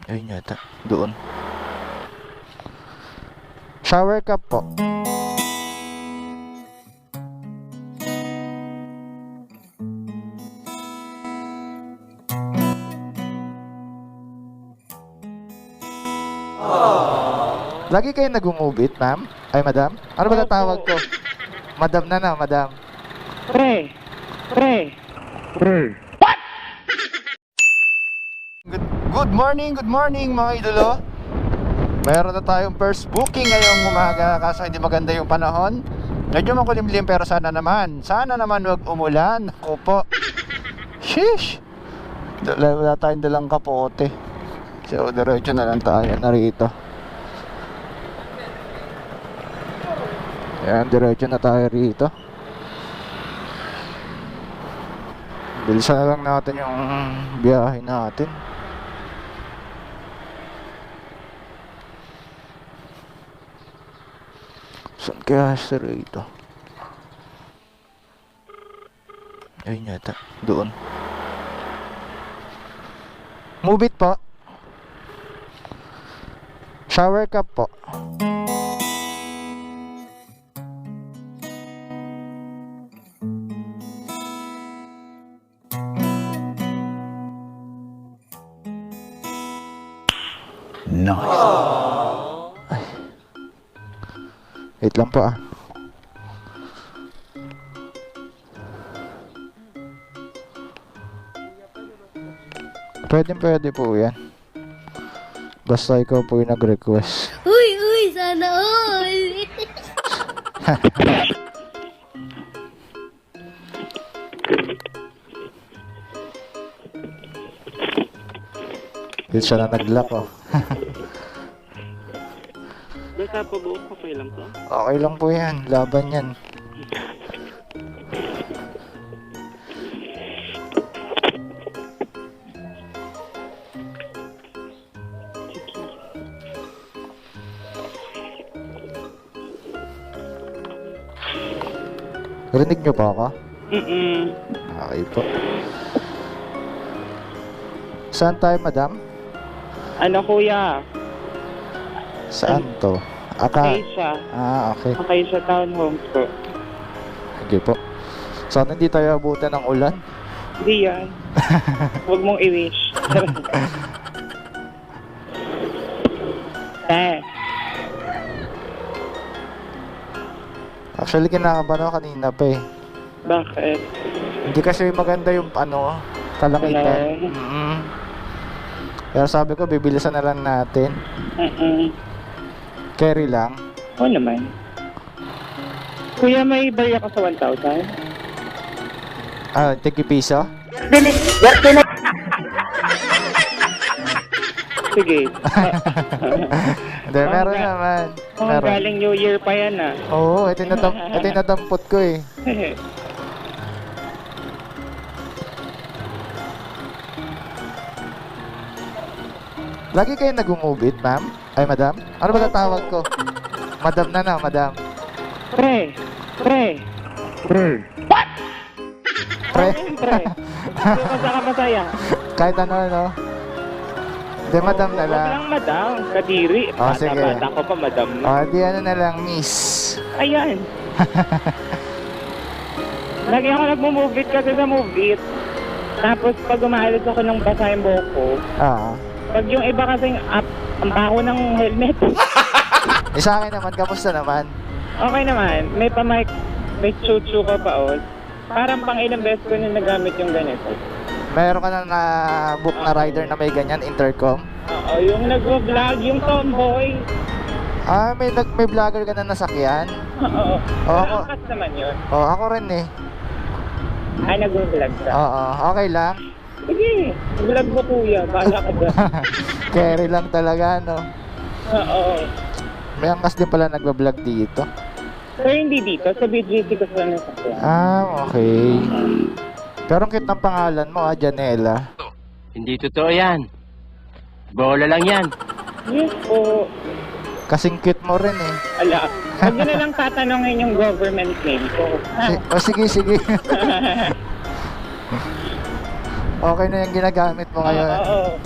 Ayun yata, doon. Shower cup po. Lagi kayo nag-move it, ma'am? Ay, madam? Ano ba tatawag ko? Madam na, madam. Pre. Good morning mga idolo. Mayroon na tayong first booking ngayong umaga kaso hindi maganda yung panahon. Medyo makulimlim pero sana naman wag umulan. Opo. Sheesh. Wala tayong dalang kapote. So diretso na lang tayo narito. Ayan, diretso na tayo rito. Bilisan na lang natin yung biyahe natin. Saan kaya sa rito? Ayun yata, doon. Move it po. Shower cup po. Nice. Ay. Wait lang po ah. Pwede po yan. Basta ikaw po yung nag-request. Uy, sana all. Dito siya na nag-lock oh. Basta pa buo, okay lang to? Okay lang po yan. Laban yan. Rinig nyo pa ako? Okay po. Saan tayo, madam? Ano kuya? Saan to? Acacia. Okay. Acacia Townhomes po. Sige po. Sana hindi tayo abutan ng ulan. Hindi yan. Huwag mong i-wish. Actually, kinakabahan ako kanina pa eh. Bakit? Hindi kasi maganda yung kalangitan. Kaya sabi ko, bibilisan na lang natin. Carry lang. Oo naman. Kuya, may barya ka sa 1,000? Tiki piso? Sige. Hindi, meron naman. Meron. Galing New Year pa yan ah. Oo, ito yung nadampot ko eh. Lagi kayo nag-move it, ma'am? Ay, madam? Ano ba tatawag ko? Madam na, madam. Pre. Pre? Pre. Basta ka masaya. Kahit ano. Hindi, madam na lang. Huwag lang madam. Kadiri. Sige. Bata ko pa madam. Di ano na lang, miss. Ayan. Lagi ako nagmo-move it kasi sa move it. Tapos pag umahalis ako ng basa yung buhok ko, pag yung iba kasing ang baho ng helmet. Sa akin naman, kamusta naman? Okay naman. May pa-mic, may chuchu ka pa oh. Parang pang ilang beses ko na nagamit yung ganito. Meron ka na book na rider na may ganyan, intercom? Oo, yung nag-vlog, yung tomboy. May vlogger ka na nasakyan? Oo. Ako. Malakas naman yun. Ako rin eh. Ay, nag-vlog ka. Okay lang. Sige, vlog mo kuya. Bahala ka ba? Carry lang talaga, no? Oo. May angkas din pala nagbablog dito. Pero hindi dito, sa BGC ko sila nasakyan. Okay. Pero ang cute ng pangalan mo, Janela. Hindi totoo yan. Bola lang yan. Yes po. Kasing cute mo rin eh. Ala, huwag nyo na lang tatanungin yung government name ko. Sige. Okay na yung ginagamit mo ngayon. Oo.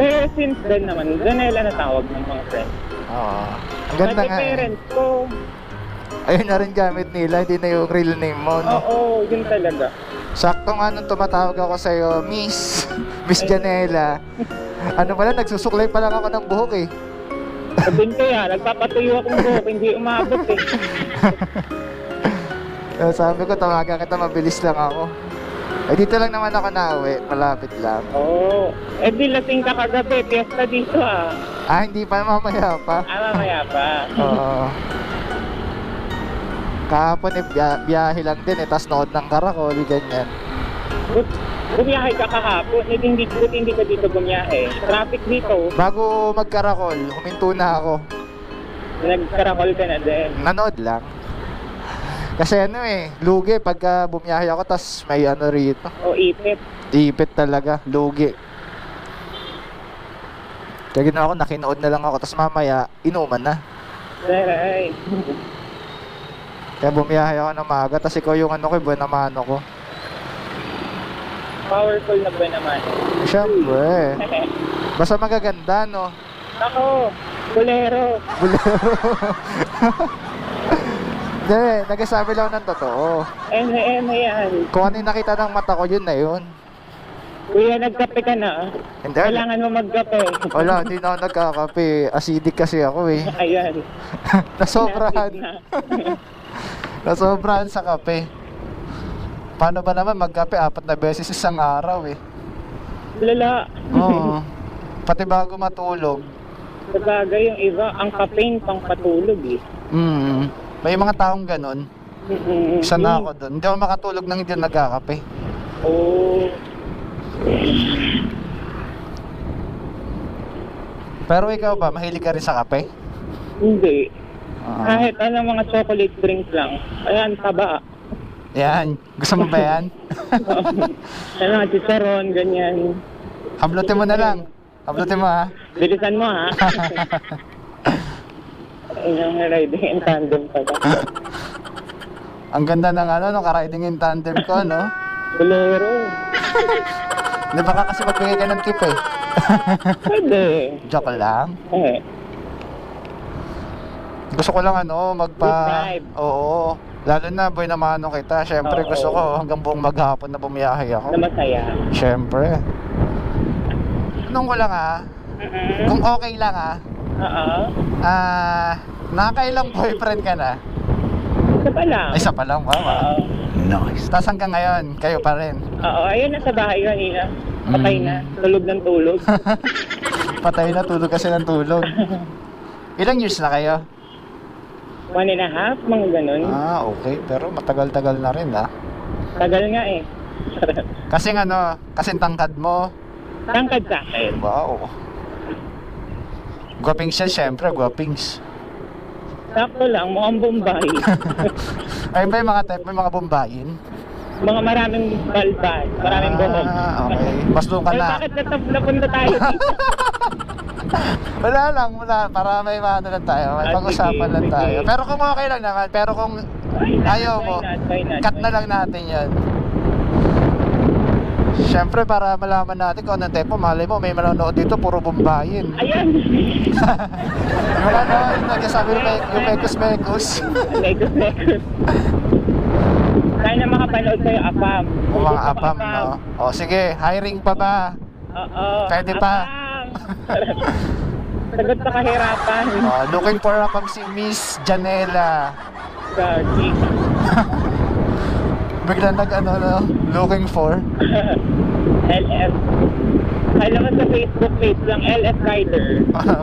Pero since then naman, Janela na tawag ng mga friends. Oo. Ang ganda Pati nga eh. parents ko. Ayun na rin gamit nila, hindi na yung real name mo, no? Oo, yun talaga. Sakto nga nung tumatawag ako sa'yo, Miss Janela. Ano pala, nagsusuklay pa lang ako ng buhok eh. Sabihin ko yan, nagpapatuyo akong buhok, hindi umabot eh. Sabi ko, tawagan kita, mabilis lang ako. Eh, dito lang naman ako nauwi, malapit lang. Oo. Eh di lasing ka kagabi, piyesta dito ah. Ah, hindi pa, mamaya pa. Ah, mamaya pa. Oo. Kahapon eh, biyahe lang din eh, tas nood ng Karakol, ganyan. Bumiyahe ka kahapon, eh, hindi ka dito bumiyahe. Traffic dito, Bago magkarakol, huminto na ako. nagkarakol ka na din. Nanood lang. Kasi ano eh, lugi pagka bumiyahe ako tas may ano rito. O ipit. Ipit talaga, lugi. Kaya ginawa ko, nakinood na lang ako, tas mamaya, inuman na. Ay. Kaya bumiyahe ako ng maaga, tas ikaw yung ano ko, buwan na mano ko. Powerful na ba naman? Siyempre. Basta magaganda, no? Ako, bolero. Bulero. Hindi, nagsasabi lang ng totoo. Eme yan. Kung ano yung nakita ng mata ko, yun na yun. Kuya, nagkape ka na. Hindi, Kailangan mo magkape. wala, hindi na ako nagkakape. Acidic kasi ako eh. Ayan. Nasobrahan. Na. Nasobrahan sa kape. Paano ba naman magkape 4 na beses isang araw eh. Lala. Oo. Pati bago matulog. Sabagay yung iba, ang caffeine pang patulog eh. May mga taong ganon. Isa na ako doon. Hindi ako makatulog nang hindi nagkakape. Oo. Pero ikaw ba, mahilig ka rin sa kape? Hindi. Ah. Kahit ano mga chocolate drinks lang. Ayan, taba. Yan. Gusto mo ba yan? Ano, chicharon, ganyan. Hablutin mo na lang. Hablutin mo ha. Bilisan mo ha. Yung riding in tandem pala. Ang ganda ng ano, no, ka-riding in tandem ko, no? Bolero. Hindi baka kasi magbigay ka ng tip eh. Pwede. Joke lang. Eh. Gusto ko lang ano, Good vibe. Oo. Lalo na, boy, na mano kita. Siyempre, Oo. gusto ko hanggang buong maghapon na bumiyahe ako. Na masaya. Siyempre. Tanong ko lang ha, kung okay lang ha, Oo. nakakailang boyfriend ka na? Isa pa lang. Isa pa lang, wow. Oo. Nice. Tapos hanggang ngayon, kayo pa rin. Oo, ayun nasa bahay kanina. Patay na. Tulog ng tulog. Patay na, tulog kasi ng tulog. Ilang years na kayo? 1.5, mga ganun. Ah, okay. Pero matagal-tagal na rin ha. Tagal nga eh. Kasing ano, kasing tangkad mo. Tangkad sa akin. Wow. Guwapings siya, syempre, guwapings. Sakto lang, mukhang Bombay. Ay ba yung mga type, may mga bombayin? Mga maraming balbal, maraming buhok. Okay. Mas doon ka Ay, na. bakit napunta tayo dito? Wala lang, para may ano lang tayo, may Ah, pag-usapan sige, lang sige. tayo. Pero kung okay lang naman, pero kung ayaw mo, Why not? cut na lang natin yan. Siyempre, para malaman natin kung anong tempo, malay mo, may manonood dito, puro bombayin. Ayan. Wala na, nagsasabi yung mekos-mekos. Lekos. Sana makapanood sa'yo, Apam. Yung mga apam, no? O, sige, hiring pa ba? Oo. Pwede pa. Apam. Sagot sa kahirapan. Looking for apam si Miss Janela. Gagi. Bigla no? Looking for. LS. Alam mo sa Facebook page lang, LS Rider.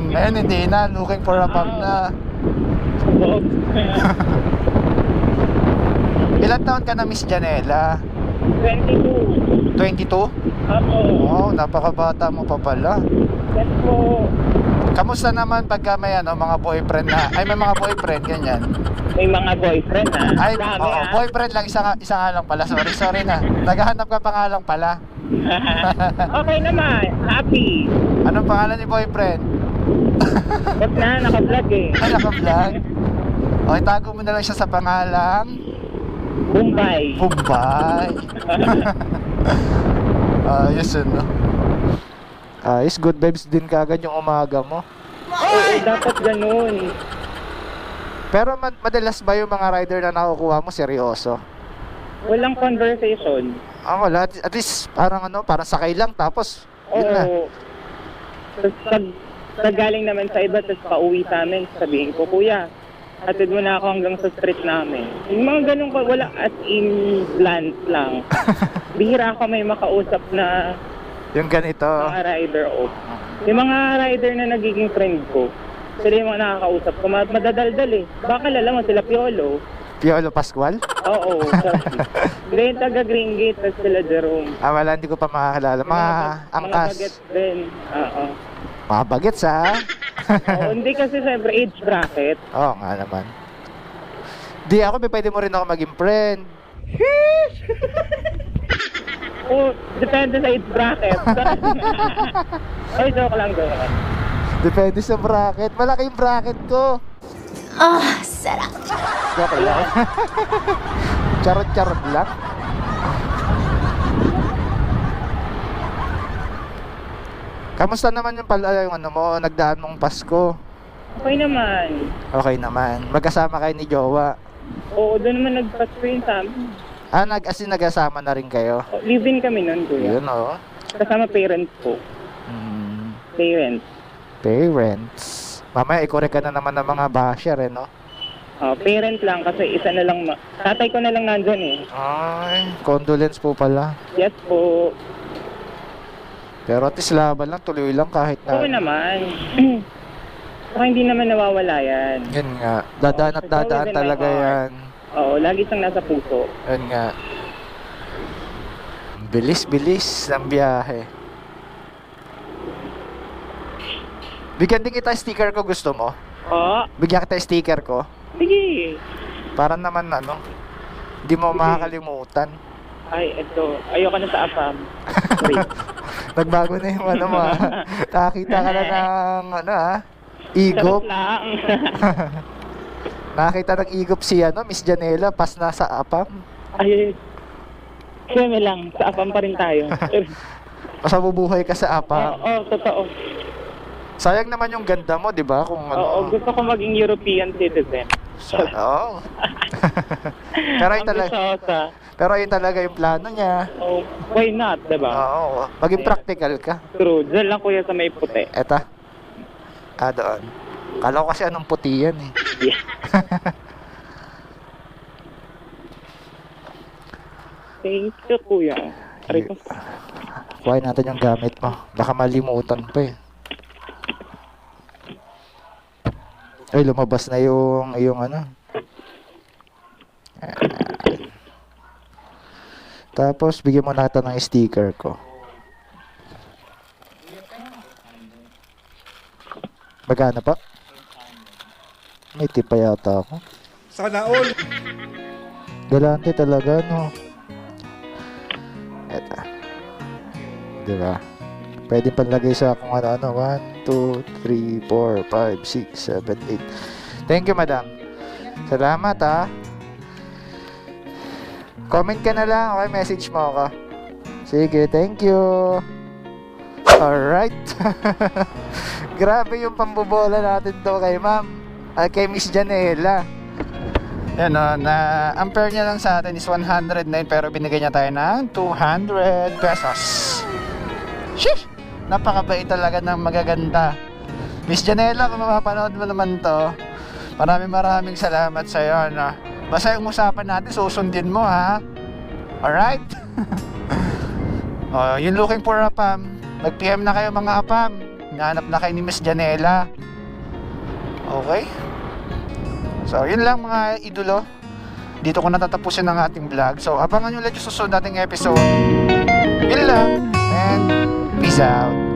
Ngayon hindi na, looking for apam na. Oo. Ilan taon ka na, Miss Janela? 22. 22? Oo. Wow, napakabata mo pa pala. Yes po. Kamusta naman pagka may mga boyfriend na, ay may mga boyfriend, ganyan? May mga boyfriend ha. Ay, Dami, oo, ha? boyfriend lang, isa nga lang pala, sorry na. Naghahanap ka pa nga lang pala. Okay naman. Happy. Anong pangalan ni boyfriend? Ba't na? Naka-vlog eh. Ay, naka-vlog. Okay, tago mo na lang siya sa pangalang Bombay. Bombay. Ayos yun, no? Ayos, good vibes din kagad yung umaga mo. Oo, dapat ganun. Pero madalas ba yung mga rider na nakukuha mo seryoso? Walang conversation. Wala. At least parang parang sakay lang tapos yun na. Oo. Tapos pag galing naman sa iba, tapos pauwi sa amin, sabihin ko, kuya, hatid mo na ako hanggang sa street namin. Yung mga ganun ko, wala as in blunt lang. Bihira ako may makausap na Yung ganito. mga rider o. Yung mga rider na nagiging friend ko, sila yung mga nakakausap ko, madadaldal eh. Baka lala mo sila Piolo. Piolo Pascual? Oo. Hindi yung taga Green Gate, tapos sila Jerome. Wala, hindi ko pa makakilala. Mga angkas. Mga bagets din. Oo. Mga bagets ha? Oo, hindi kasi siyempre age bracket. Oo nga naman. Di ako, pwede mo rin ako maging friend. Oo, depende sa age bracket. Ay, joke lang. Depende sa bracket. Malaki yung bracket ko. Sarap. Joke lang. Charot-charot lang. Kamusta naman yung yung mo, nagdaan mong Pasko? Okay naman. Okay naman. Magkasama kayo ni Jowa. Oo, doon naman nagpasko yun sa amin. As in, nagasama na rin kayo. Live-in kami nun, kuya. Yun oh. Kasama parents ko. Parents. Parents. Mamaya, i-correct ka na naman ng mga basher no? Parent lang kasi isa na lang, tatay ko na lang nandun eh. Ay, condolence po pala. Yes po. Pero at least laban lang, tuloy lang kahit na. Oo naman. Saka hindi naman nawawala yan. Yan nga, dadaan at dadaan talaga yan. Oo, lagi siyang nasa puso. Yan nga. Bilis-bilis ng biyahe. Bigyan din kita sticker ko, gusto mo? Oo. Bigyan kita sticker ko. Sige. Para naman hindi mo makakalimutan. Ay, ito. Ayoko na sa AFAM. Sorry. Nagbago na yung mo Nakakita ka na ng igop. Sarap lang. Nakakita ng igop si Miss Janela, pas nasa APAM. Ay, keme lang. Sa AFAM pa rin tayo. Masabubuhay ka sa APAM. Oo, totoo. Sayang naman yung ganda mo, di ba? Kung Oo, gusto ko maging European citizen. Oo. Pero yun talaga yung plano niya. Oh, why not, diba? Oo. Maging practical ka. True. Diyan lang kuya sa may puti. Eta. Doon. Kala ko kasi anong puti yan eh. Yeah. Thank you, kuya. Aray ko. Kuhain natin yung gamit mo. Baka malimutan pa eh. Ay, lumabas na yung Tapos, bigyan mo natin ng sticker ko. Magkano pa? May tip pa yata ako. Sana all. Galante talaga, no? Eto. Diba? Pwede panlagay sa kung ano. 1, 2, 3, 4, 5, 6, 7, 8. Thank you, madam. Salamat, ha. Comment ka na lang, okay? Message mo ako. Sige, thank you. Alright. Grabe yung pambobola natin to kay ma'am. Kay Miss Janela. Yan o, ampere niya lang sa atin is 109 pero binigay niya tayo ng 200 pesos. Sheesh! Napakabait talaga ng magaganda. Miss Janela, kung mapapanood mo naman to, maraming salamat sa iyo, no? Basta yung usapan natin, susundin mo, ha? Alright? Yung looking for APAM, mag-PM na kayo mga APAM. Hinahanap na kayo ni Miss Janela. Okay? So, yun lang mga idolo. Dito ko natatapusin ang ating vlog. So, abangan nyo ulit yung susunod nating episode. Yun lang. And peace out.